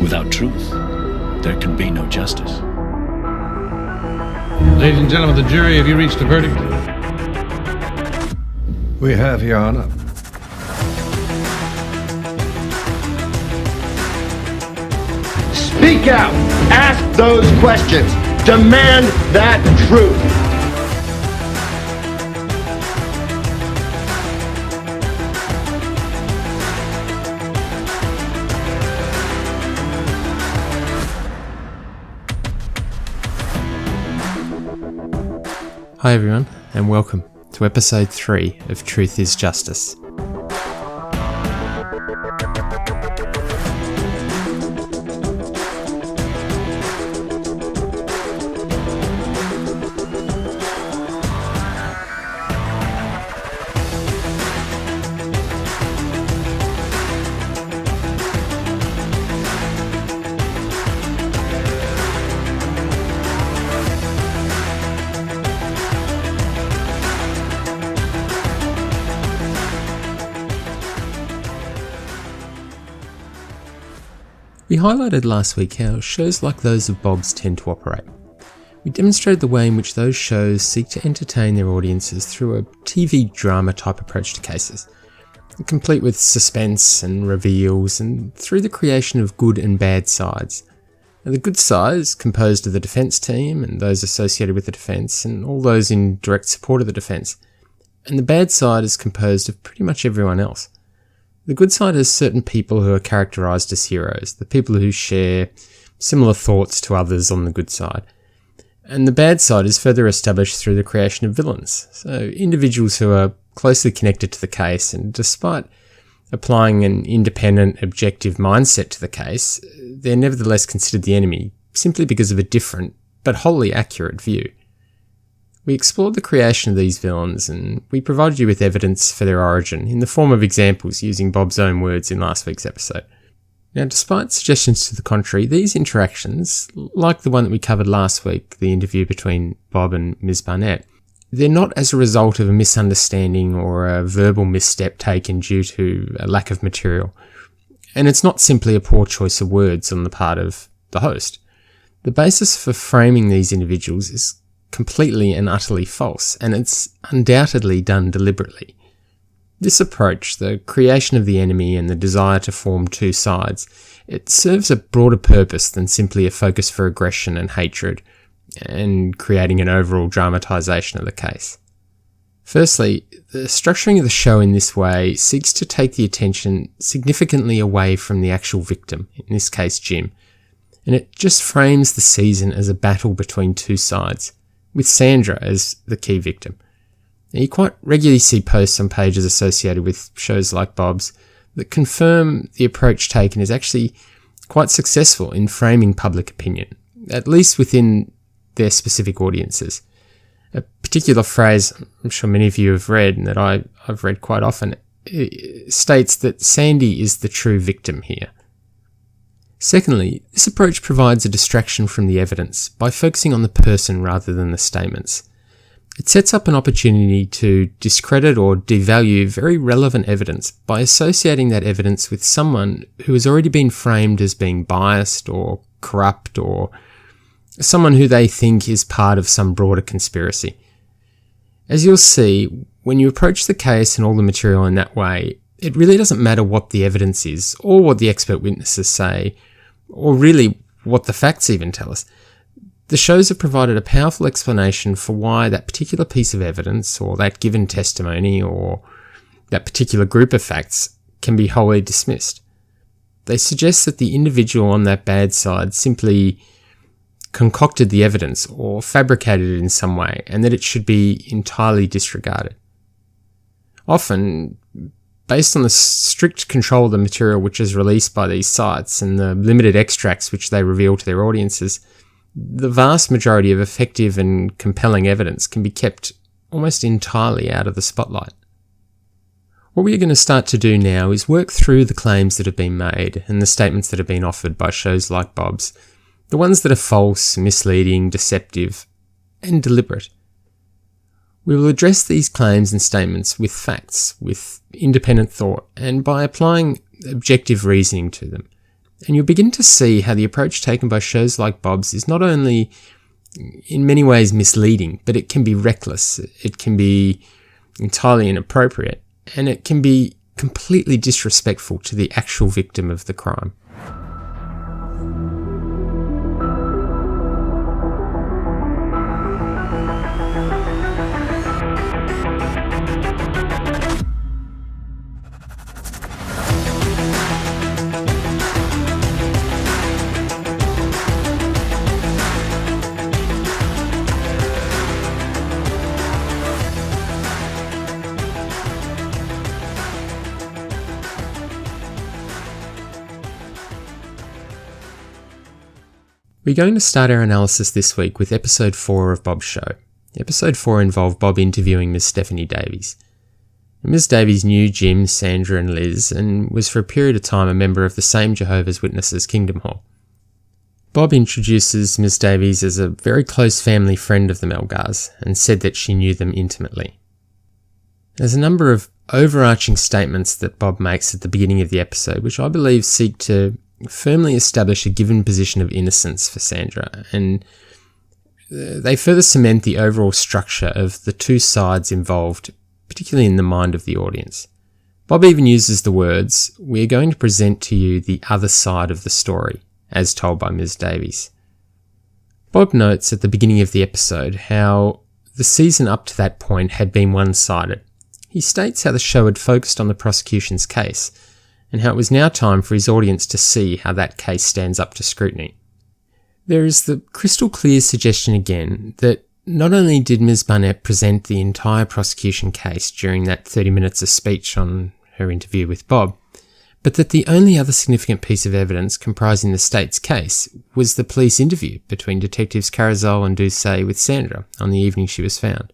Without truth, there can be no justice. Ladies and gentlemen of the jury, have you reached a verdict? We have, Your Honor. Speak out. Ask those questions. Demand that truth. Hi everyone, and welcome to episode 3 of Truth is Justice. We highlighted last week how shows like those of Bob's tend to operate. We demonstrated the way in which those shows seek to entertain their audiences through a TV drama type approach to cases, complete with suspense and reveals, and through the creation of good and bad sides. Now, the good side is composed of the defence team and those associated with the defence and all those in direct support of the defence, and the bad side is composed of pretty much everyone else. The good side has certain people who are characterised as heroes, the people who share similar thoughts to others on the good side. And the bad side is further established through the creation of villains, so individuals who are closely connected to the case, and despite applying an independent, objective mindset to the case, they're nevertheless considered the enemy, simply because of a different, but wholly accurate view. We explored the creation of these villains, and we provided you with evidence for their origin in the form of examples using Bob's own words in last week's episode. Now, despite suggestions to the contrary, these interactions, like the one that we covered last week, the interview between Bob and Ms. Barnett, they're not as a result of a misunderstanding or a verbal misstep taken due to a lack of material. And it's not simply a poor choice of words on the part of the host. The basis for framing these individuals is completely and utterly false, and it's undoubtedly done deliberately. This approach, the creation of the enemy and the desire to form two sides, it serves a broader purpose than simply a focus for aggression and hatred, and creating an overall dramatisation of the case. Firstly, the structuring of the show in this way seeks to take the attention significantly away from the actual victim, in this case Jim, and it just frames the season as a battle between two sides, with Sandra as the key victim. Now, you quite regularly see posts on pages associated with shows like Bob's that confirm the approach taken is actually quite successful in framing public opinion, at least within their specific audiences. A particular phrase I'm sure many of you have read, and that I've read quite often, states that Sandy is the true victim here. Secondly, this approach provides a distraction from the evidence by focusing on the person rather than the statements. It sets up an opportunity to discredit or devalue very relevant evidence by associating that evidence with someone who has already been framed as being biased or corrupt, or someone who they think is part of some broader conspiracy. As you'll see, when you approach the case and all the material in that way, it really doesn't matter what the evidence is, or what the expert witnesses say, or really what the facts even tell us. The shows have provided a powerful explanation for why that particular piece of evidence, or that given testimony, or that particular group of facts can be wholly dismissed. They suggest that the individual on that bad side simply concocted the evidence or fabricated it in some way, and that it should be entirely disregarded. Often, based on the strict control of the material which is released by these sites and the limited extracts which they reveal to their audiences, the vast majority of effective and compelling evidence can be kept almost entirely out of the spotlight. What we are going to start to do now is work through the claims that have been made and the statements that have been offered by shows like Bob's, the ones that are false, misleading, deceptive, and deliberate. We will address these claims and statements with facts, with independent thought, and by applying objective reasoning to them. And you'll begin to see how the approach taken by shows like Bob's is not only in many ways misleading, but it can be reckless, it can be entirely inappropriate, and it can be completely disrespectful to the actual victim of the crime. We're going to start our analysis this week with episode 4 of Bob's show. Episode 4 involved Bob interviewing Miss Stephanie Davies. Ms. Davies knew Jim, Sandra and Liz and was for a period of time a member of the same Jehovah's Witnesses Kingdom Hall. Bob introduces Ms. Davies as a very close family friend of the Melgars and said that she knew them intimately. There's a number of overarching statements that Bob makes at the beginning of the episode which I believe seek to firmly establish a given position of innocence for Sandra, and they further cement the overall structure of the two sides involved, particularly in the mind of the audience. Bob even uses the words, "We are going to present to you the other side of the story," as told by Ms. Davies. Bob notes at the beginning of the episode how the season up to that point had been one-sided. He states how the show had focused on the prosecution's case, and how it was now time for his audience to see how that case stands up to scrutiny. There is the crystal clear suggestion again that not only did Ms. Barnett present the entire prosecution case during that 30 minutes of speech on her interview with Bob, but that the only other significant piece of evidence comprising the state's case was the police interview between Detectives Carazol and Doucet with Sandra on the evening she was found.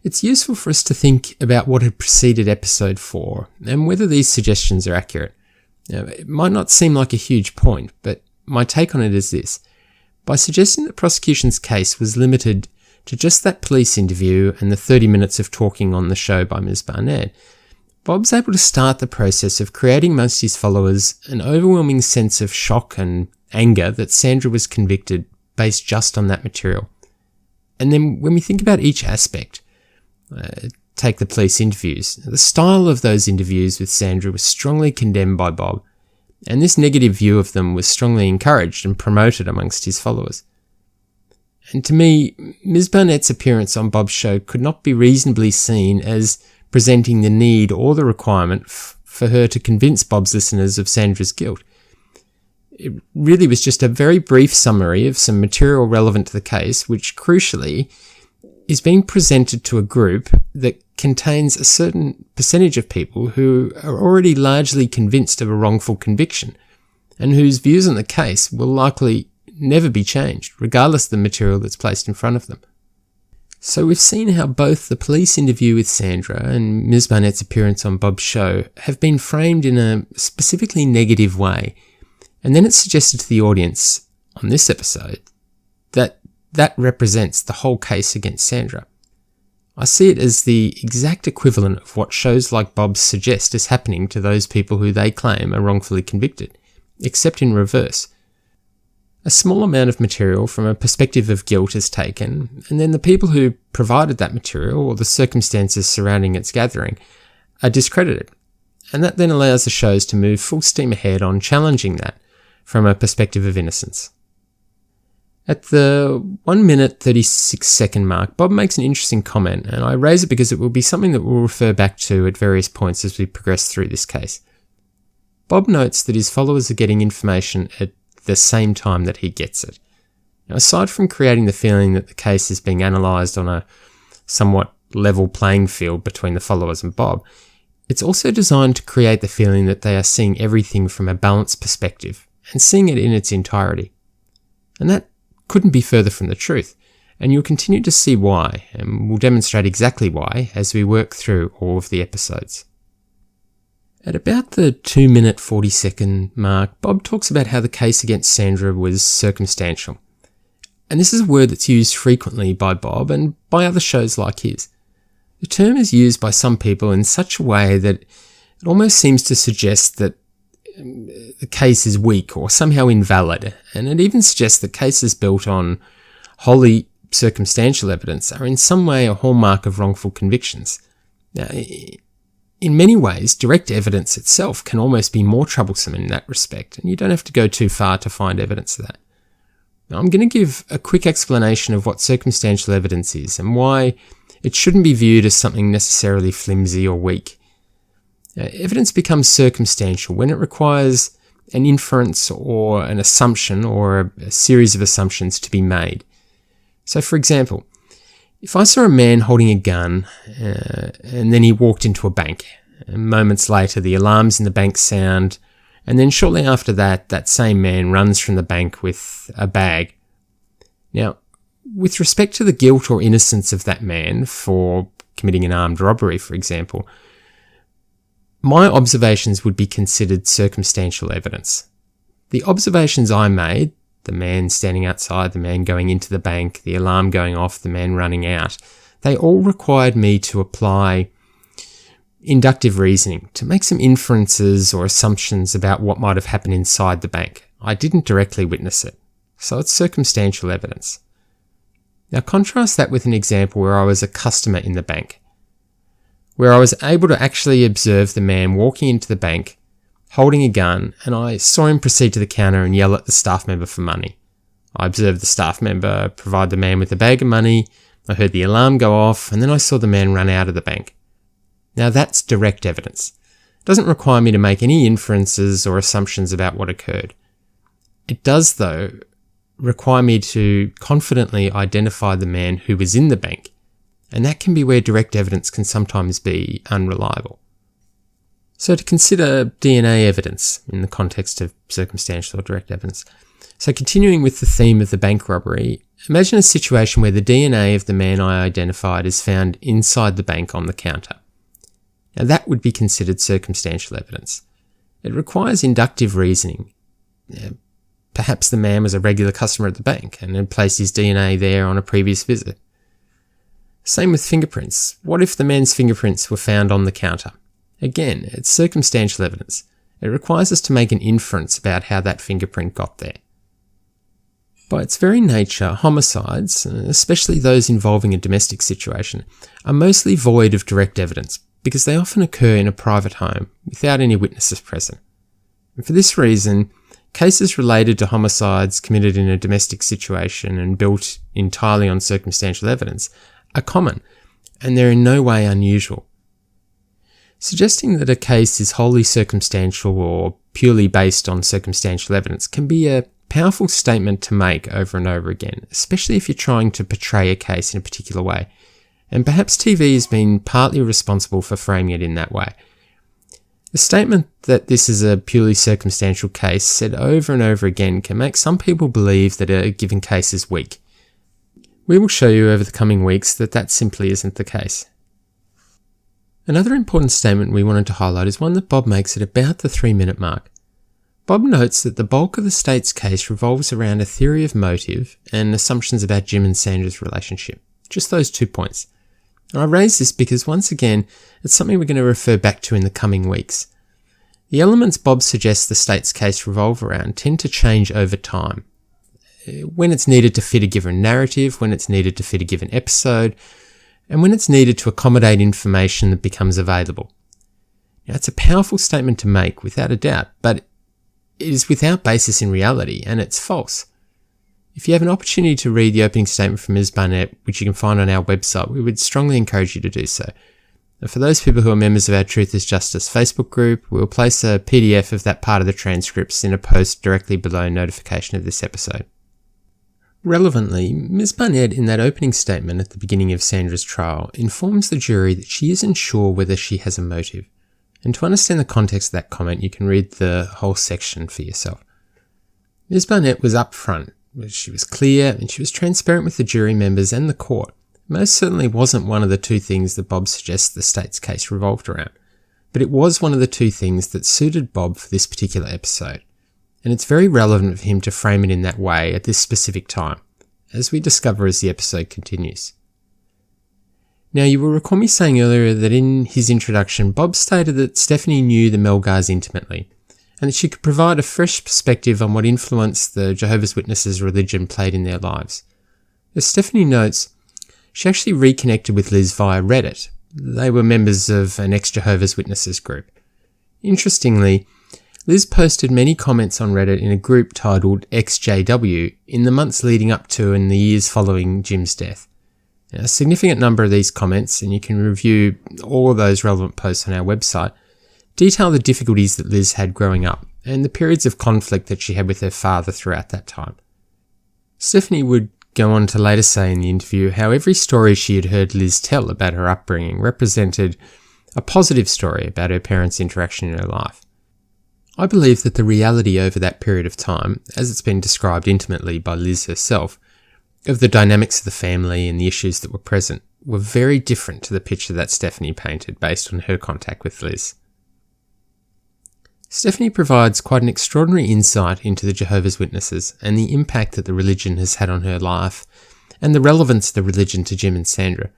It's useful for us to think about what had preceded episode 4 and whether these suggestions are accurate. Now, it might not seem like a huge point, but my take on it is this. By suggesting that prosecution's case was limited to just that police interview and the 30 minutes of talking on the show by Ms. Barnett, Bob's able to start the process of creating amongst his followers an overwhelming sense of shock and anger that Sandra was convicted based just on that material. And then when we think about each aspect, take the police interviews. The style of those interviews with Sandra was strongly condemned by Bob, and this negative view of them was strongly encouraged and promoted amongst his followers. And to me, Ms. Barnett's appearance on Bob's show could not be reasonably seen as presenting the need or the requirement for her to convince Bob's listeners of Sandra's guilt. It really was just a very brief summary of some material relevant to the case, which crucially is being presented to a group that contains a certain percentage of people who are already largely convinced of a wrongful conviction and whose views on the case will likely never be changed, regardless of the material that's placed in front of them. So we've seen how both the police interview with Sandra and Ms. Barnett's appearance on Bob's show have been framed in a specifically negative way, and then it's suggested to the audience on this episode that represents the whole case against Sandra. I see it as the exact equivalent of what shows like Bob's suggest is happening to those people who they claim are wrongfully convicted, except in reverse. A small amount of material from a perspective of guilt is taken, and then the people who provided that material or the circumstances surrounding its gathering are discredited. And that then allows the shows to move full steam ahead on challenging that from a perspective of innocence. At the 1 minute 36 second mark, Bob makes an interesting comment, and I raise it because it will be something that we'll refer back to at various points as we progress through this case. Bob notes that his followers are getting information at the same time that he gets it. Now, aside from creating the feeling that the case is being analysed on a somewhat level playing field between the followers and Bob, it's also designed to create the feeling that they are seeing everything from a balanced perspective and seeing it in its entirety. And that couldn't be further from the truth, and you'll continue to see why, and we'll demonstrate exactly why as we work through all of the episodes. At about the 2 minute 40 second mark, Bob talks about how the case against Sandra was circumstantial. And this is a word that's used frequently by Bob and by other shows like his. The term is used by some people in such a way that it almost seems to suggest that the case is weak or somehow invalid, and it even suggests that cases built on wholly circumstantial evidence are in some way a hallmark of wrongful convictions. Now, in many ways, direct evidence itself can almost be more troublesome in that respect, and you don't have to go too far to find evidence of that. Now, I'm going to give a quick explanation of what circumstantial evidence is and why it shouldn't be viewed as something necessarily flimsy or weak. Evidence becomes circumstantial when it requires an inference or an assumption or a series of assumptions to be made. So, for example, if I saw a man holding a gun and then he walked into a bank, and moments later the alarms in the bank sound, and then shortly after that, that same man runs from the bank with a bag. Now, with respect to the guilt or innocence of that man for committing an armed robbery, for example, my observations would be considered circumstantial evidence. The observations I made, the man standing outside, the man going into the bank, the alarm going off, the man running out, they all required me to apply inductive reasoning, to make some inferences or assumptions about what might have happened inside the bank. I didn't directly witness it, so it's circumstantial evidence. Now contrast that with an example where I was a customer in the bank, where I was able to actually observe the man walking into the bank, holding a gun, and I saw him proceed to the counter and yell at the staff member for money. I observed the staff member provide the man with a bag of money, I heard the alarm go off, and then I saw the man run out of the bank. Now that's direct evidence. It doesn't require me to make any inferences or assumptions about what occurred. It does, though, require me to confidently identify the man who was in the bank, and that can be where direct evidence can sometimes be unreliable. So to consider DNA evidence in the context of circumstantial or direct evidence. So continuing with the theme of the bank robbery, imagine a situation where the DNA of the man I identified is found inside the bank on the counter. Now that would be considered circumstantial evidence. It requires inductive reasoning. Perhaps the man was a regular customer at the bank and had placed his DNA there on a previous visit. Same with fingerprints. What if the man's fingerprints were found on the counter? Again, it's circumstantial evidence. It requires us to make an inference about how that fingerprint got there. By its very nature, homicides, especially those involving a domestic situation, are mostly void of direct evidence because they often occur in a private home without any witnesses present. And for this reason, cases related to homicides committed in a domestic situation and built entirely on circumstantial evidence are common, and they're in no way unusual. Suggesting that a case is wholly circumstantial or purely based on circumstantial evidence can be a powerful statement to make over and over again, especially if you're trying to portray a case in a particular way. And perhaps TV has been partly responsible for framing it in that way. The statement that this is a purely circumstantial case said over and over again can make some people believe that a given case is weak. We will show you over the coming weeks that that simply isn't the case. Another important statement we wanted to highlight is one that Bob makes at about the 3-minute mark. Bob notes that the bulk of the state's case revolves around a theory of motive and assumptions about Jim and Sandra's relationship. Just those 2 points. And I raise this because, once again, it's something we're going to refer back to in the coming weeks. The elements Bob suggests the state's case revolve around tend to change over time. When it's needed to fit a given narrative, when it's needed to fit a given episode, and when it's needed to accommodate information that becomes available. Now, it's a powerful statement to make, without a doubt, but it is without basis in reality, and it's false. If you have an opportunity to read the opening statement from Ms. Barnett, which you can find on our website, we would strongly encourage you to do so. And for those people who are members of our Truth is Justice Facebook group, we'll place a PDF of that part of the transcripts in a post directly below notification of this episode. Relevantly, Ms. Barnett, in that opening statement at the beginning of Sandra's trial, informs the jury that she isn't sure whether she has a motive. And to understand the context of that comment, you can read the whole section for yourself. Ms. Barnett was upfront. She was clear and she was transparent with the jury members and the court. Most certainly wasn't one of the two things that Bob suggests the state's case revolved around. But it was one of the two things that suited Bob for this particular episode. And it's very relevant for him to frame it in that way at this specific time, as we discover as the episode continues. Now, you will recall me saying earlier that in his introduction, Bob stated that Stephanie knew the Melgars intimately, and that she could provide a fresh perspective on what influence the Jehovah's Witnesses religion played in their lives. As Stephanie notes, she actually reconnected with Liz via Reddit. They were members of an ex-Jehovah's Witnesses group. Interestingly, Liz posted many comments on Reddit in a group titled XJW in the months leading up to and the years following Jim's death. Now, a significant number of these comments, and you can review all of those relevant posts on our website, detail the difficulties that Liz had growing up and the periods of conflict that she had with her father throughout that time. Stephanie would go on to later say in the interview how every story she had heard Liz tell about her upbringing represented a positive story about her parents' interaction in her life. I believe that the reality over that period of time, as it's been described intimately by Liz herself, of the dynamics of the family and the issues that were present, were very different to the picture that Stephanie painted based on her contact with Liz. Stephanie provides quite an extraordinary insight into the Jehovah's Witnesses and the impact that the religion has had on her life, and the relevance of the religion to Jim and Sandra.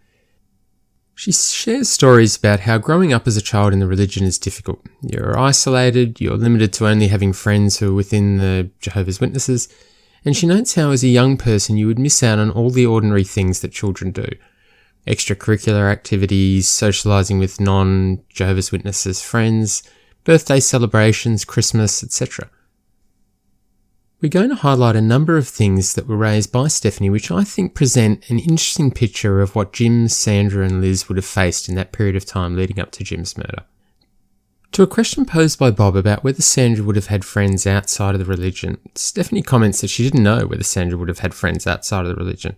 She shares stories about how growing up as a child in the religion is difficult. You're isolated, you're limited to only having friends who are within the Jehovah's Witnesses, and she notes how as a young person you would miss out on all the ordinary things that children do. Extracurricular activities, socialising with non-Jehovah's Witnesses friends, birthday celebrations, Christmas, etc. We're going to highlight a number of things that were raised by Stephanie which I think present an interesting picture of what Jim, Sandra and Liz would have faced in that period of time leading up to Jim's murder. To a question posed by Bob about whether Sandra would have had friends outside of the religion, Stephanie comments that she didn't know whether Sandra would have had friends outside of the religion.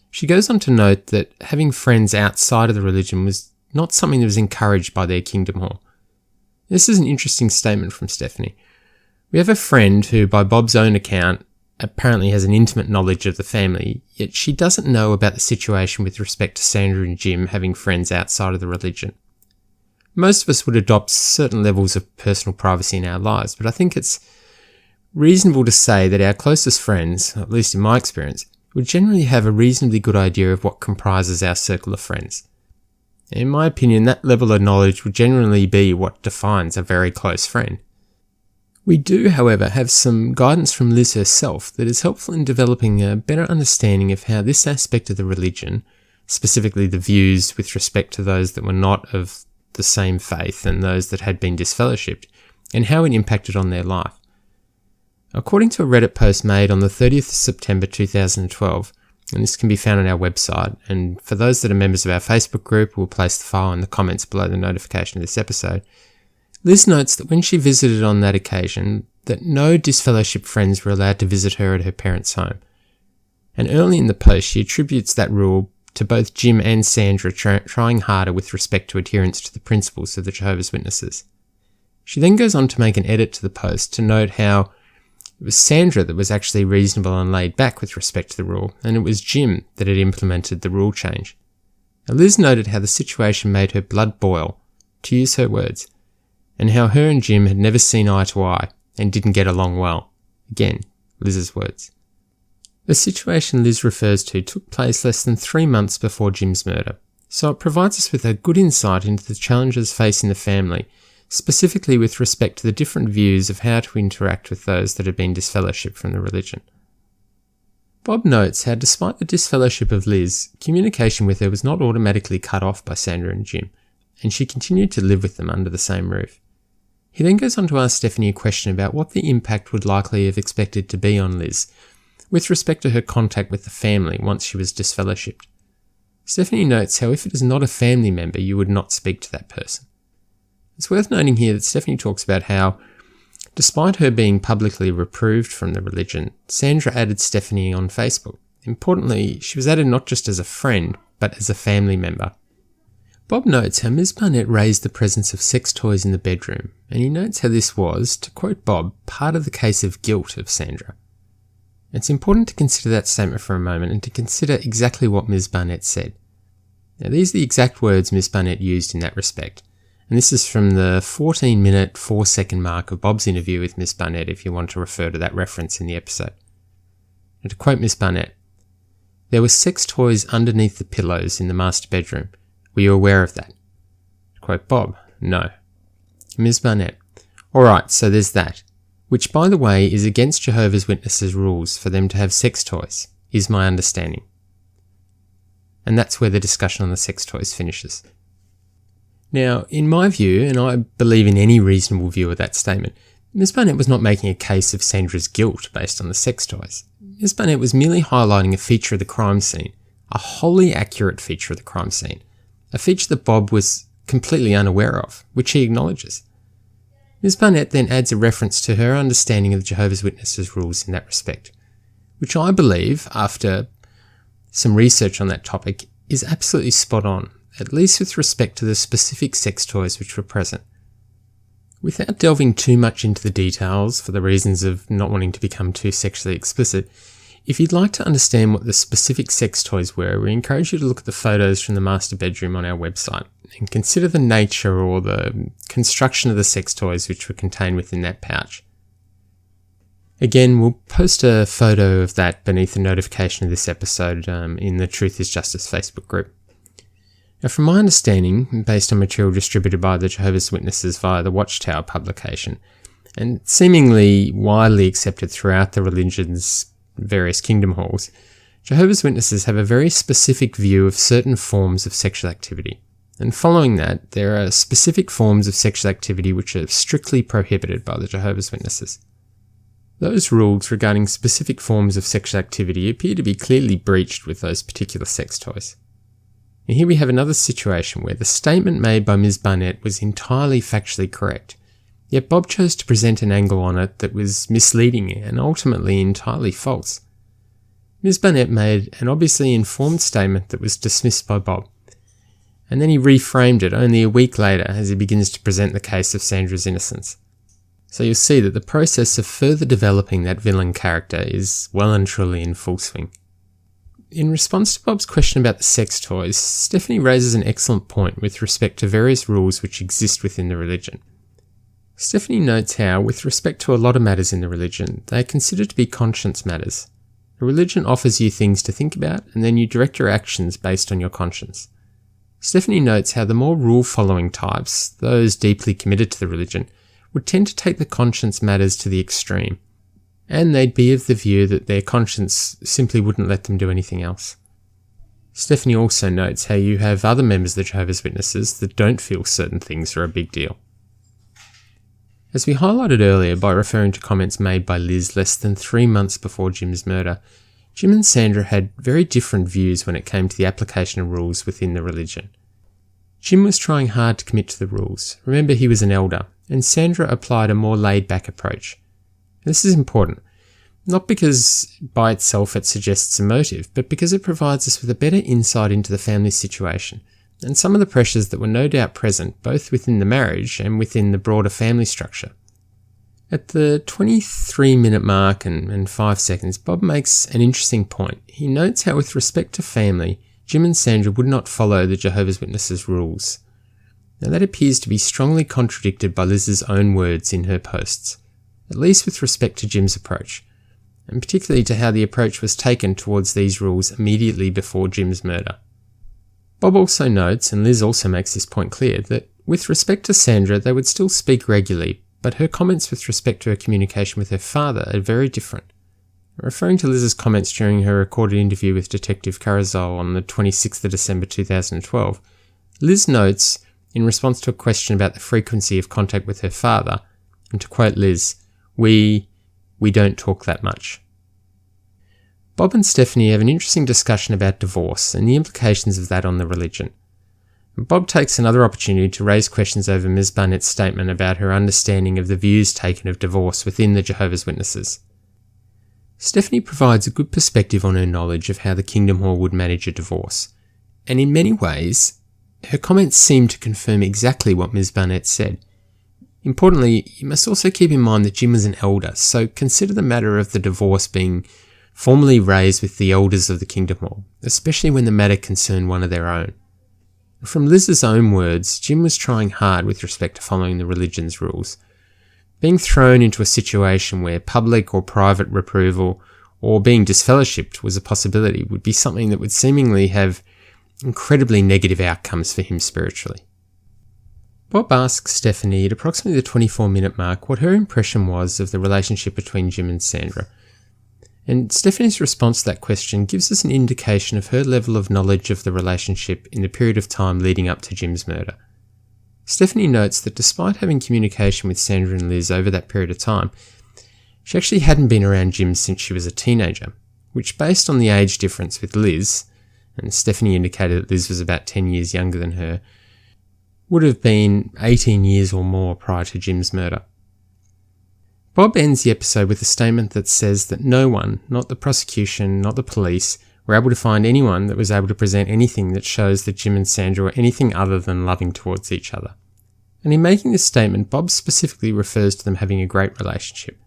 She goes on to note that having friends outside of the religion was not something that was encouraged by their Kingdom Hall. This is an interesting statement from Stephanie. We have a friend who, by Bob's own account, apparently has an intimate knowledge of the family, yet she doesn't know about the situation with respect to Sandra and Jim having friends outside of the religion. Most of us would adopt certain levels of personal privacy in our lives, but I think it's reasonable to say that our closest friends, at least in my experience, would generally have a reasonably good idea of what comprises our circle of friends. In my opinion, that level of knowledge would generally be what defines a very close friend. We do, however, have some guidance from Liz herself that is helpful in developing a better understanding of how this aspect of the religion, specifically the views with respect to those that were not of the same faith and those that had been disfellowshipped, and how it impacted on their life. According to a Reddit post made on the 30th of September 2012, and this can be found on our website, and for those that are members of our Facebook group, we'll place the file in the comments below the notification of this episode, Liz notes that when she visited on that occasion, that no disfellowship friends were allowed to visit her at her parents' home. And early in the post, she attributes that rule to both Jim and Sandra trying harder with respect to adherence to the principles of the Jehovah's Witnesses. She then goes on to make an edit to the post to note how it was Sandra that was actually reasonable and laid back with respect to the rule, and it was Jim that had implemented the rule change. Now, Liz noted how the situation made her blood boil, to use her words, and how her and Jim had never seen eye to eye and didn't get along well. Again, Liz's words. The situation Liz refers to took place less than 3 months before Jim's murder, so it provides us with a good insight into the challenges facing the family, specifically with respect to the different views of how to interact with those that had been disfellowshipped from the religion. Bob notes how despite the disfellowship of Liz, communication with her was not automatically cut off by Sandra and Jim, and she continued to live with them under the same roof. He then goes on to ask Stephanie a question about what the impact would likely have expected to be on Liz, with respect to her contact with the family once she was disfellowshipped. Stephanie notes how if it is not a family member, you would not speak to that person. It's worth noting here that Stephanie talks about how, despite her being publicly reproved from the religion, Sandra added Stephanie on Facebook. Importantly, she was added not just as a friend, but as a family member. Bob notes how Ms. Barnett raised the presence of sex toys in the bedroom, and he notes how this was, to quote Bob, part of the case of guilt of Sandra. It's important to consider that statement for a moment and to consider exactly what Ms. Barnett said. Now, these are the exact words Ms. Barnett used in that respect, and this is from the 14-minute, 4-second mark of Bob's interview with Ms. Barnett if you want to refer to that reference in the episode. And to quote Ms. Barnett, "There were sex toys underneath the pillows in the master bedroom. Were you aware of that?" To quote Bob, "No." Ms. Barnett, "Alright, so there's that. which by the way is against Jehovah's Witnesses' rules for them to have sex toys, is my understanding. And that's where the discussion on the sex toys finishes. Now, in my view, and I believe in any reasonable view of that statement, Ms. Barnett was not making a case of Sandra's guilt based on the sex toys. Ms. Barnett was merely highlighting a feature of the crime scene, a wholly accurate feature of the crime scene, a feature that Bob was completely unaware of, which he acknowledges. Ms. Barnett then adds a reference to her understanding of the Jehovah's Witnesses rules in that respect, which I believe, after some research on that topic, is absolutely spot on, at least with respect to the specific sex toys which were present. Without delving too much into the details for the reasons of not wanting to become too sexually explicit, if you'd like to understand what the specific sex toys were, we encourage you to look at the photos from the master bedroom on our website and consider the nature or the construction of the sex toys which were contained within that pouch. Again, we'll post a photo of that beneath the notification of this episode in the Truth is Justice Facebook group. Now, from my understanding, based on material distributed by the Jehovah's Witnesses via the Watchtower publication, and seemingly widely accepted throughout the religion's various kingdom halls, Jehovah's Witnesses have a very specific view of certain forms of sexual activity. And following that, there are specific forms of sexual activity which are strictly prohibited by the Jehovah's Witnesses. Those rules regarding specific forms of sexual activity appear to be clearly breached with those particular sex toys. And here we have another situation where the statement made by Ms. Barnett was entirely factually correct, yet Bob chose to present an angle on it that was misleading and ultimately entirely false. Ms. Barnett made an obviously informed statement that was dismissed by Bob, and then he reframed it only a week later as he begins to present the case of Sandra's innocence. So you'll see that the process of further developing that villain character is well and truly in full swing. In response to Bob's question about the sex toys, Stephanie raises an excellent point with respect to various rules which exist within the religion. Stephanie notes how, with respect to a lot of matters in the religion, they are considered to be conscience matters. The religion offers you things to think about, and then you direct your actions based on your conscience. Stephanie notes how the more rule-following types, those deeply committed to the religion, would tend to take the conscience matters to the extreme, and they'd be of the view that their conscience simply wouldn't let them do anything else. Stephanie also notes how you have other members of the Jehovah's Witnesses that don't feel certain things are a big deal. As we highlighted earlier by referring to comments made by Liz less than 3 months before Jim's murder, Jim and Sandra had very different views when it came to the application of rules within the religion. Jim was trying hard to commit to the rules. Remember, he was an elder, and Sandra applied a more laid-back approach. This is important, not because by itself it suggests a motive, but because it provides us with a better insight into the family situation and some of the pressures that were no doubt present both within the marriage and within the broader family structure. At the 23-minute mark and 5 seconds, Bob makes an interesting point. He notes how with respect to family, Jim and Sandra would not follow the Jehovah's Witnesses rules. Now that appears to be strongly contradicted by Liz's own words in her posts, at least with respect to Jim's approach, and particularly to how the approach was taken towards these rules immediately before Jim's murder. Bob also notes, and Liz also makes this point clear, that with respect to Sandra they would still speak regularly, but her comments with respect to her communication with her father are very different. Referring to Liz's comments during her recorded interview with Detective Carazol on the 26th of December 2012, Liz notes, in response to a question about the frequency of contact with her father, and to quote Liz, we don't talk that much. Bob and Stephanie have an interesting discussion about divorce and the implications of that on the religion. Bob takes another opportunity to raise questions over Ms. Barnett's statement about her understanding of the views taken of divorce within the Jehovah's Witnesses. Stephanie provides a good perspective on her knowledge of how the Kingdom Hall would manage a divorce, and in many ways, her comments seem to confirm exactly what Ms. Barnett said. Importantly, you must also keep in mind that Jim was an elder, so consider the matter of the divorce being formally raised with the elders of the Kingdom Hall, especially when the matter concerned one of their own. From Liz's own words, Jim was trying hard with respect to following the religion's rules. Being thrown into a situation where public or private reproval or being disfellowshipped was a possibility would be something that would seemingly have incredibly negative outcomes for him spiritually. Bob asks Stephanie at approximately the 24-minute mark what her impression was of the relationship between Jim and Sandra. And Stephanie's response to that question gives us an indication of her level of knowledge of the relationship in the period of time leading up to Jim's murder. Stephanie notes that despite having communication with Sandra and Liz over that period of time, she actually hadn't been around Jim since she was a teenager, which, based on the age difference with Liz, and Stephanie indicated that Liz was about 10 years younger than her, would have been 18 years or more prior to Jim's murder. Bob ends the episode with a statement that says that no one, not the prosecution, not the police, were able to find anyone that was able to present anything that shows that Jim and Sandra were anything other than loving towards each other. And in making this statement, Bob specifically refers to them having a great relationship.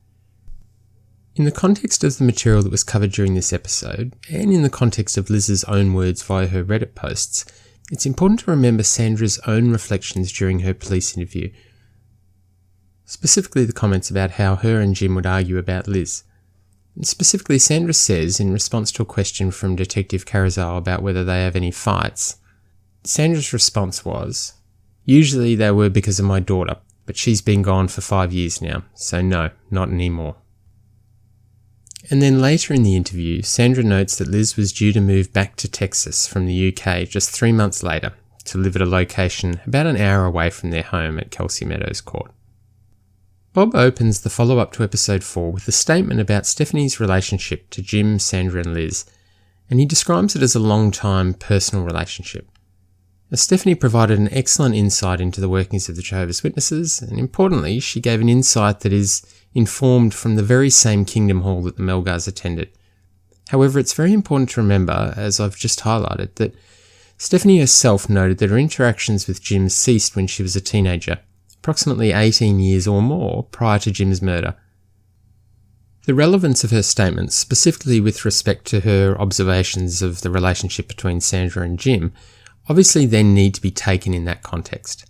In the context of the material that was covered during this episode, and in the context of Liz's own words via her Reddit posts, it's important to remember Sandra's own reflections during her police interview, specifically the comments about how her and Jim would argue about Liz. And specifically, Sandra says, in response to a question from Detective Carazal about whether they have any fights, Sandra's response was, "Usually they were because of my daughter, but she's been gone for 5 years now, so no, not anymore." And then later in the interview, Sandra notes that Liz was due to move back to Texas from the UK just 3 months later to live at a location about an hour away from their home at Kelsey Meadows Court. Bob opens the follow-up to episode 4 with a statement about Stephanie's relationship to Jim, Sandra and Liz, and he describes it as a long-time personal relationship. Now, Stephanie provided an excellent insight into the workings of the Jehovah's Witnesses, and importantly, she gave an insight that is informed from the very same Kingdom Hall that the Melgars attended. However, it's very important to remember, as I've just highlighted, that Stephanie herself noted that her interactions with Jim ceased when she was a teenager, approximately 18 years or more prior to Jim's murder. The relevance of her statements, specifically with respect to her observations of the relationship between Sandra and Jim, obviously then need to be taken in that context.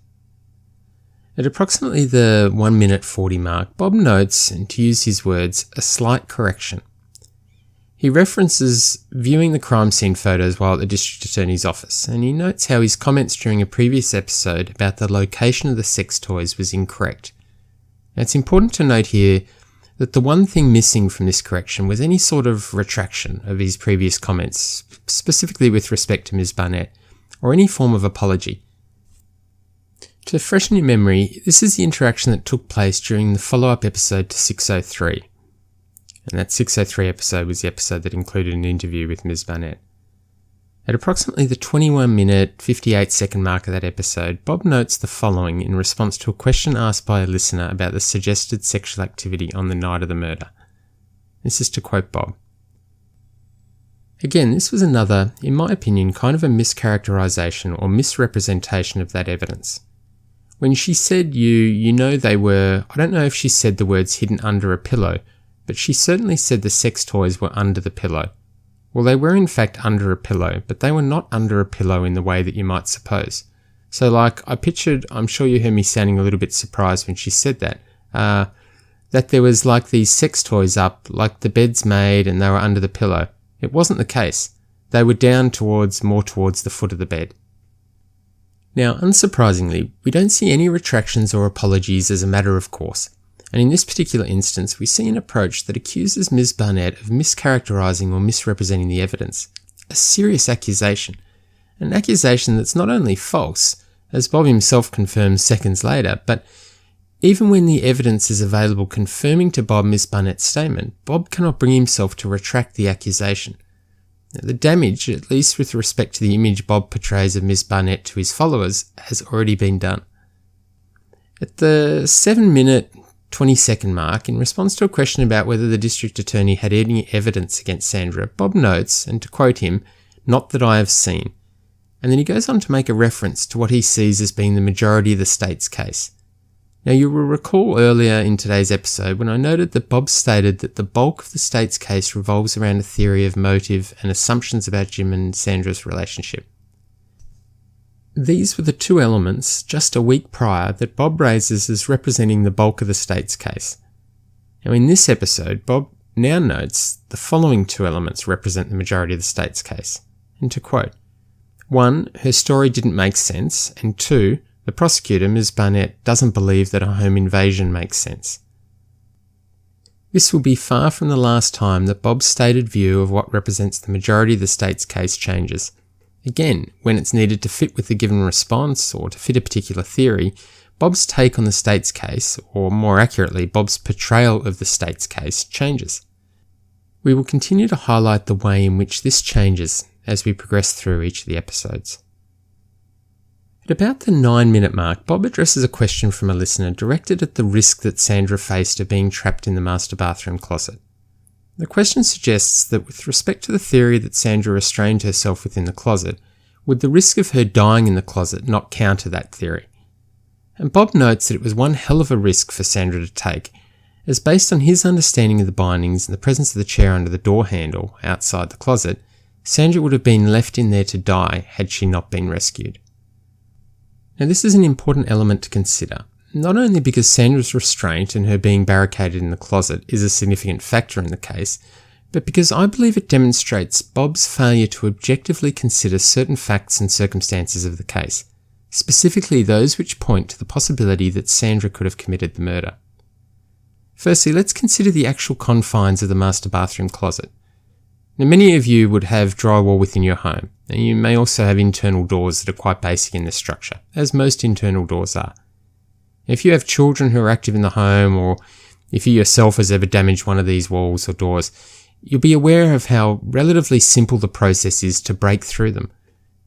At approximately the 1 minute 40 mark, Bob notes, and to use his words, a slight correction. He references viewing the crime scene photos while at the District Attorney's office, and he notes how his comments during a previous episode about the location of the sex toys was incorrect. Now, it's important to note here that the one thing missing from this correction was any sort of retraction of his previous comments, specifically with respect to Ms. Barnett, or any form of apology. To freshen your memory, this is the interaction that took place during the follow-up episode to 603. And that 603 episode was the episode that included an interview with Ms. Barnett. At approximately the 21 minute, 58 second mark of that episode, Bob notes the following in response to a question asked by a listener about the suggested sexual activity on the night of the murder. This is to quote Bob. Again, this was another, in my opinion, kind of a mischaracterization or misrepresentation of that evidence. When she said you know they were, I don't know if she said the words hidden under a pillow, but she certainly said the sex toys were under the pillow. Well, they were in fact under a pillow, but they were not under a pillow in the way that you might suppose. So I pictured, I'm sure you heard me sounding a little bit surprised when she said that there was like these sex toys up, like the bed's made and they were under the pillow. It wasn't the case. They were down more towards the foot of the bed. Now, unsurprisingly, we don't see any retractions or apologies as a matter of course, and in this particular instance, we see an approach that accuses Ms. Barnett of mischaracterizing or misrepresenting the evidence, a serious accusation, an accusation that's not only false, as Bob himself confirms seconds later, but even when the evidence is available confirming to Bob Ms. Barnett's statement, Bob cannot bring himself to retract the accusation. Now, the damage, at least with respect to the image Bob portrays of Ms. Barnett to his followers, has already been done. At the 7 minute 20 second mark, in response to a question about whether the district attorney had any evidence against Sandra, Bob notes, and to quote him, "Not that I have seen." And then he goes on to make a reference to what he sees as being the majority of the state's case. Now, you will recall earlier in today's episode when I noted that Bob stated that the bulk of the state's case revolves around a theory of motive and assumptions about Jim and Sandra's relationship. These were the two elements, just a week prior, that Bob raises as representing the bulk of the state's case. Now, in this episode, Bob now notes the following two elements represent the majority of the state's case. And to quote, 1, her story didn't make sense, and 2, The prosecutor, Ms. Barnett, doesn't believe that a home invasion makes sense. This will be far from the last time that Bob's stated view of what represents the majority of the state's case changes. Again, when it's needed to fit with the given response or to fit a particular theory, Bob's take on the state's case, or more accurately, Bob's portrayal of the state's case, changes. We will continue to highlight the way in which this changes as we progress through each of the episodes. At about the 9-minute mark, Bob addresses a question from a listener directed at the risk that Sandra faced of being trapped in the master bathroom closet. The question suggests that with respect to the theory that Sandra restrained herself within the closet, would the risk of her dying in the closet not counter that theory? And Bob notes that it was one hell of a risk for Sandra to take, as based on his understanding of the bindings and the presence of the chair under the door handle outside the closet, Sandra would have been left in there to die had she not been rescued. Now this is an important element to consider, not only because Sandra's restraint and her being barricaded in the closet is a significant factor in the case, but because I believe it demonstrates Bob's failure to objectively consider certain facts and circumstances of the case, specifically those which point to the possibility that Sandra could have committed the murder. Firstly, let's consider the actual confines of the master bathroom closet. Now, many of you would have drywall within your home, and you may also have internal doors that are quite basic in their structure, as most internal doors are. If you have children who are active in the home, or if you yourself has ever damaged one of these walls or doors, you'll be aware of how relatively simple the process is to break through them.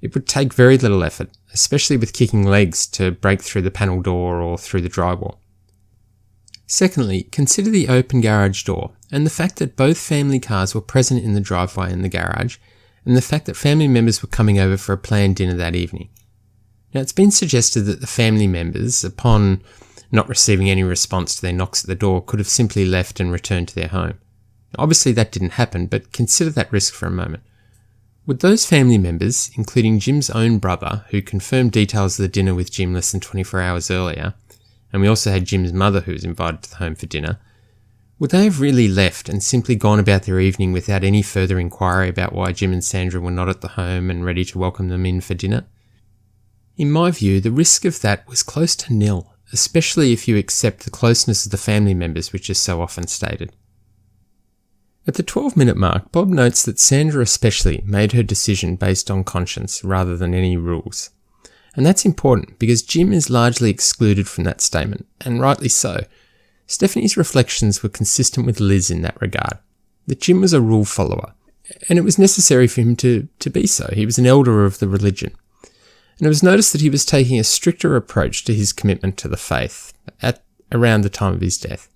It would take very little effort, especially with kicking legs, to break through the panel door or through the drywall. Secondly, consider the open garage door and the fact that both family cars were present in the driveway and the garage, and the fact that family members were coming over for a planned dinner that evening. Now, it's been suggested that the family members, upon not receiving any response to their knocks at the door, could have simply left and returned to their home. Obviously that didn't happen, but consider that risk for a moment. Would those family members, including Jim's own brother, who confirmed details of the dinner with Jim less than 24 hours earlier, and we also had Jim's mother who was invited to the home for dinner, would they have really left and simply gone about their evening without any further inquiry about why Jim and Sandra were not at the home and ready to welcome them in for dinner? In my view, the risk of that was close to nil, especially if you accept the closeness of the family members, which is so often stated. At the 12-minute mark, Bob notes that Sandra especially made her decision based on conscience rather than any rules. And that's important because Jim is largely excluded from that statement, and rightly so. Stephanie's reflections were consistent with Liz in that regard, that Jim was a rule follower, and it was necessary for him to be so. He was an elder of the religion. And it was noticed that he was taking a stricter approach to his commitment to the faith at around the time of his death.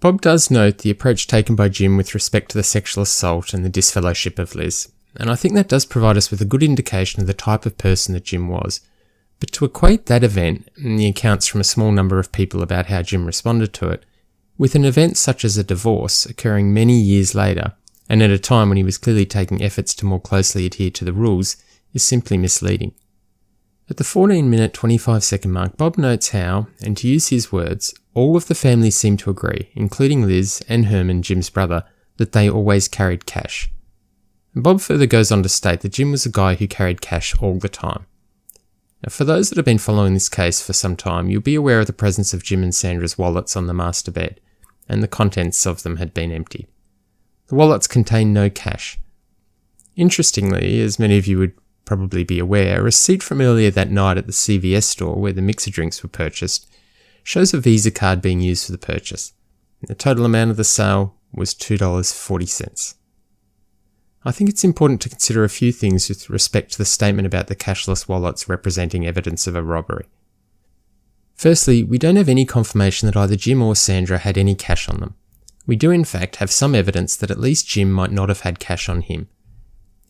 Bob does note the approach taken by Jim with respect to the sexual assault and the disfellowship of Liz, and I think that does provide us with a good indication of the type of person that Jim was. But to equate that event, and the accounts from a small number of people about how Jim responded to it, with an event such as a divorce occurring many years later, and at a time when he was clearly taking efforts to more closely adhere to the rules, is simply misleading. At the 14-minute 25-second mark, Bob notes how, and to use his words, all of the family seemed to agree, including Liz and Herman, Jim's brother, that they always carried cash. And Bob further goes on to state that Jim was a guy who carried cash all the time. Now, for those that have been following this case for some time, you'll be aware of the presence of Jim and Sandra's wallets on the master bed, and the contents of them had been emptied. The wallets contained no cash. Interestingly, as many of you would probably be aware, a receipt from earlier that night at the CVS store where the mixer drinks were purchased shows a Visa card being used for the purchase. The total amount of the sale was $2.40. I think it's important to consider a few things with respect to the statement about the cashless wallets representing evidence of a robbery. Firstly, we don't have any confirmation that either Jim or Sandra had any cash on them. We do in fact have some evidence that at least Jim might not have had cash on him.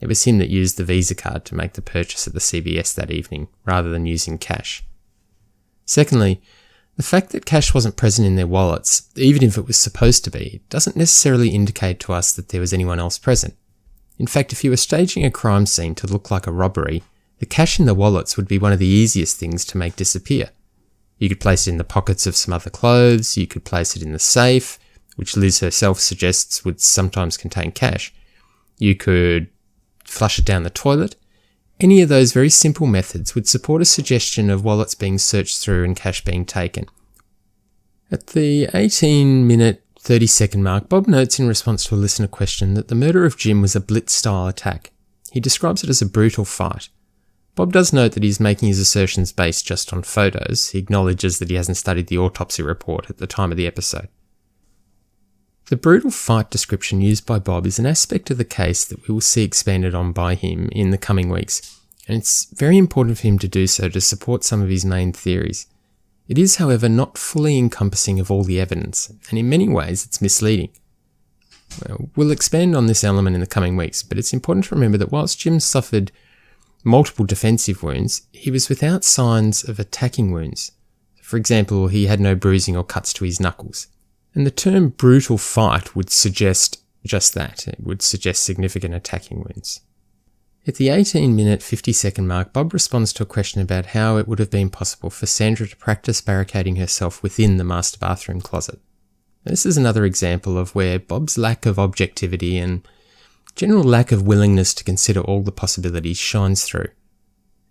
It was him that used the Visa card to make the purchase at the CVS that evening, rather than using cash. Secondly, the fact that cash wasn't present in their wallets, even if it was supposed to be, doesn't necessarily indicate to us that there was anyone else present. In fact, if you were staging a crime scene to look like a robbery, the cash in the wallets would be one of the easiest things to make disappear. You could place it in the pockets of some other clothes, you could place it in the safe, which Liz herself suggests would sometimes contain cash. You could flush it down the toilet. Any of those very simple methods would support a suggestion of wallets being searched through and cash being taken. At the 18-minute 30-second mark, Bob notes in response to a listener question that the murder of Jim was a blitz-style attack. He describes it as a brutal fight. Bob does note that he's making his assertions based just on photos. He acknowledges that he hasn't studied the autopsy report at the time of the episode. The brutal fight description used by Bob is an aspect of the case that we will see expanded on by him in the coming weeks, and it's very important for him to do so to support some of his main theories. It is, however, not fully encompassing of all the evidence, and in many ways it's misleading. We'll expand on this element in the coming weeks, but it's important to remember that whilst Jim suffered multiple defensive wounds, he was without signs of attacking wounds. For example, he had no bruising or cuts to his knuckles. And the term brutal fight would suggest just that. It would suggest significant attacking wounds. At the 18-minute 50-second mark, Bob responds to a question about how it would have been possible for Sandra to practice barricading herself within the master bathroom closet. This is another example of where Bob's lack of objectivity and general lack of willingness to consider all the possibilities shines through.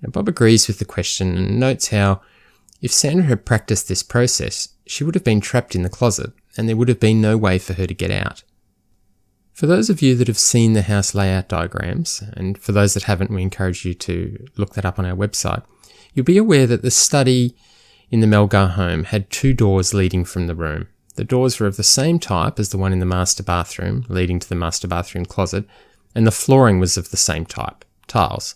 Now, Bob agrees with the question and notes how, if Sandra had practiced this process, she would have been trapped in the closet, and there would have been no way for her to get out. For those of you that have seen the house layout diagrams, and for those that haven't, we encourage you to look that up on our website, you'll be aware that the study in the Melgar home had 2 doors leading from the room. The doors were of the same type as the one in the master bathroom, leading to the master bathroom closet, and the flooring was of the same type, tiles.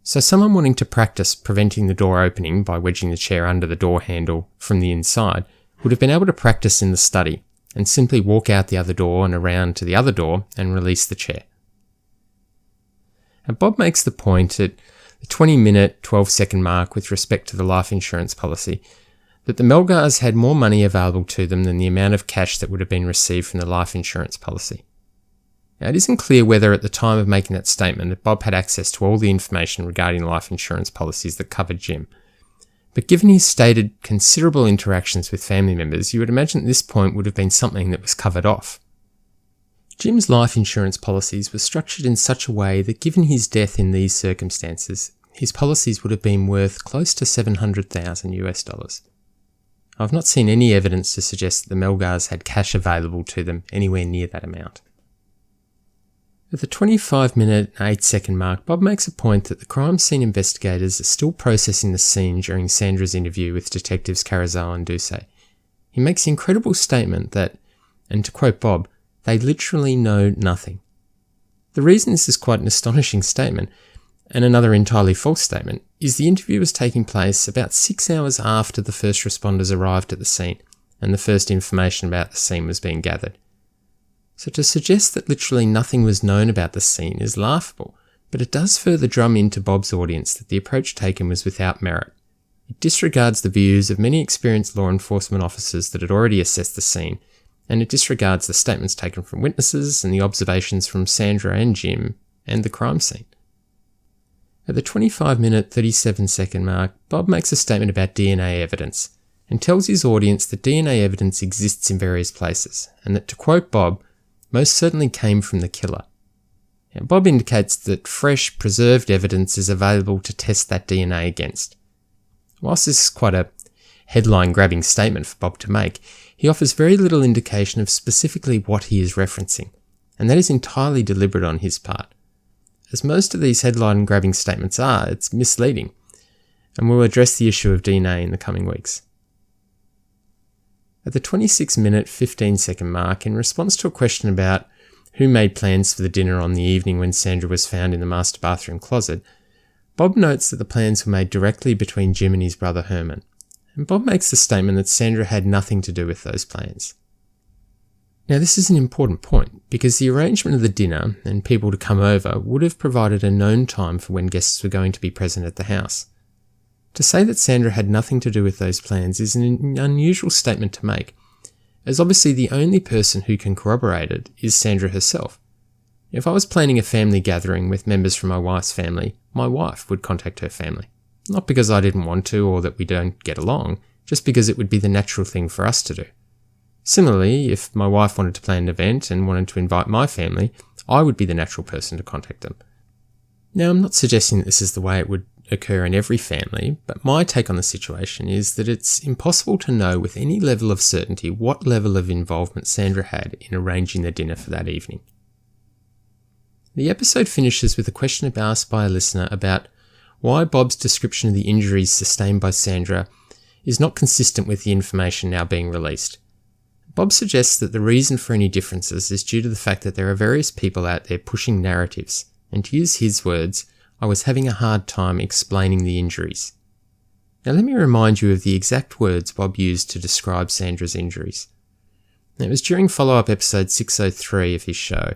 So someone wanting to practice preventing the door opening by wedging the chair under the door handle from the inside would have been able to practice in the study and simply walk out the other door and around to the other door and release the chair. And Bob makes the point at the 20-minute 12-second mark with respect to the life insurance policy that the Melgars had more money available to them than the amount of cash that would have been received from the life insurance policy. Now, it isn't clear whether at the time of making that statement that Bob had access to all the information regarding life insurance policies that covered Jim. But given his stated considerable interactions with family members, you would imagine at this point would have been something that was covered off. Jim's life insurance policies were structured in such a way that given his death in these circumstances, his policies would have been worth close to $700,000. I've not seen any evidence to suggest that the Melgars had cash available to them anywhere near that amount. At the 25-minute 8-second mark, Bob makes a point that the crime scene investigators are still processing the scene during Sandra's interview with detectives Carazal and Doucet. He makes the incredible statement that, and to quote Bob, they literally know nothing. The reason this is quite an astonishing statement, and another entirely false statement, is the interview was taking place about 6 hours after the first responders arrived at the scene, and the first information about the scene was being gathered. So to suggest that literally nothing was known about the scene is laughable, but it does further drum into Bob's audience that the approach taken was without merit. It disregards the views of many experienced law enforcement officers that had already assessed the scene, and it disregards the statements taken from witnesses and the observations from Sandra and Jim and the crime scene. At the 25-minute 37-second mark, Bob makes a statement about DNA evidence and tells his audience that DNA evidence exists in various places, and that, to quote Bob, most certainly came from the killer. Now, Bob indicates that fresh, preserved evidence is available to test that DNA against. Whilst this is quite a headline-grabbing statement for Bob to make, he offers very little indication of specifically what he is referencing, and that is entirely deliberate on his part. As most of these headline-grabbing statements are, it's misleading, and we'll address the issue of DNA in the coming weeks. At the 26-minute 15-second mark, in response to a question about who made plans for the dinner on the evening when Sandra was found in the master bathroom closet, Bob notes that the plans were made directly between Jim and his brother Herman, and Bob makes the statement that Sandra had nothing to do with those plans. Now, this is an important point, because the arrangement of the dinner and people to come over would have provided a known time for when guests were going to be present at the house. To say that Sandra had nothing to do with those plans is an unusual statement to make, as obviously the only person who can corroborate it is Sandra herself. If I was planning a family gathering with members from my wife's family, my wife would contact her family. Not because I didn't want to or that we don't get along, just because it would be the natural thing for us to do. Similarly, if my wife wanted to plan an event and wanted to invite my family, I would be the natural person to contact them. Now, I'm not suggesting that this is the way it would occur in every family, but my take on the situation is that it's impossible to know with any level of certainty what level of involvement Sandra had in arranging the dinner for that evening. The episode finishes with a question asked by a listener about why Bob's description of the injuries sustained by Sandra is not consistent with the information now being released. Bob suggests that the reason for any differences is due to the fact that there are various people out there pushing narratives, and to use his words, I was having a hard time explaining the injuries. Now let me remind you of the exact words Bob used to describe Sandra's injuries. Now, it was during follow-up episode 603 of his show,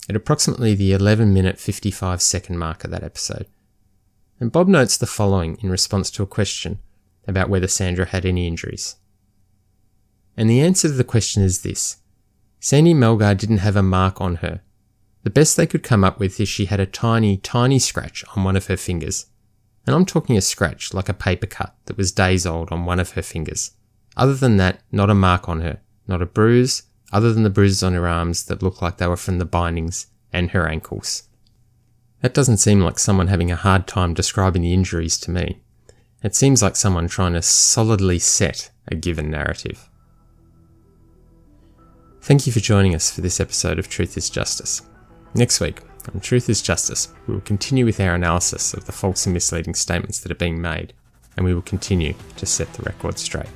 at approximately the 11-minute 55-second mark of that episode. And Bob notes the following in response to a question about whether Sandra had any injuries. And the answer to the question is this: Sandy Melgar didn't have a mark on her. The best they could come up with is she had a tiny, tiny scratch on one of her fingers. And I'm talking a scratch like a paper cut that was days old on one of her fingers. Other than that, not a mark on her, not a bruise, other than the bruises on her arms that looked like they were from the bindings, and her ankles. That doesn't seem like someone having a hard time describing the injuries to me. It seems like someone trying to solidly set a given narrative. Thank you for joining us for this episode of Truth is Justice. Next week, on Truth is Justice, we will continue with our analysis of the false and misleading statements that are being made, and we will continue to set the record straight.